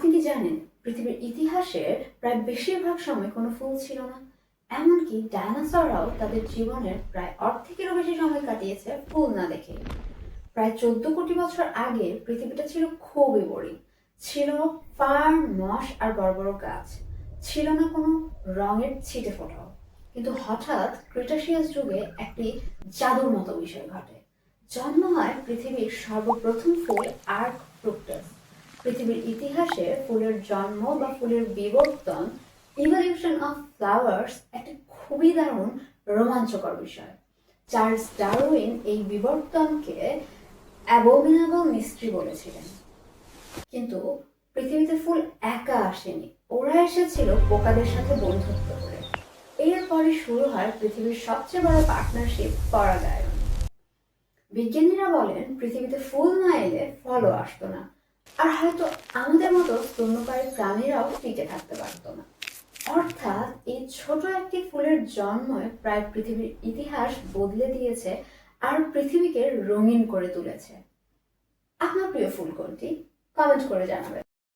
আপনি কি জানেন পৃথিবীর ইতিহাসে প্রায় বেশিরভাগ সময় কোনো ফুল ছিল না? এমনকি ডায়নোসররাও তাদের জীবনের প্রায় অর্ধেকেরও বেশি সময় কাটিয়েছে ফুল না দেখে। প্রায় 14 কোটি বছর আগে পৃথিবীটা ছিল খুবই বোরিং। ছিল ফার্ন, মস আর বড় বড় গাছ। ছিল না কোনো রঙের ছিটে ফোটাও। কিন্তু হঠাৎ ক্রিটাসিয়াস যুগে একটি জাদুর মতো বিষয় ঘটে। জন্ম হয় পৃথিবীর সর্বপ্রথম ফুল আর্কটুরুস। পৃথিবীর ইতিহাসে ফুলের জন্ম বা ফুলের বিবর্তন, ইভলিউশন অফ ফ্লাওয়ার্স, একটি খুবই দারুণ রোমাঞ্চকর বিষয়। চার্লস ডারউইন এই বিবর্তনকে অ্যাবোমিনেবল মিস্ট্রি বলেছিলেন। কিন্তু পৃথিবীতে ফুল একা আসেনি, ওরা এসেছিল পোকাদের সাথে বন্ধুত্ব করে। এরপরে শুরু হয় পৃথিবীর সবচেয়ে বড় পার্টনারশিপ, পরাগায়ন। বিজ্ঞানীরা বলেন পৃথিবীতে ফুল না এলে ফলও আসতো না, আর হয়তো আমাদের মতো স্তন্যপায়ী প্রাণীরাও টিকে থাকতে পারতো না। অর্থাৎ এই ছোট একটি ফুলের জন্মই প্রায় পৃথিবীর ইতিহাস বদলে দিয়েছে আর পৃথিবীকে রঙিন করে তুলেছে। আপনার প্রিয় ফুল কোনটি? কমেন্ট করে জানাবেন।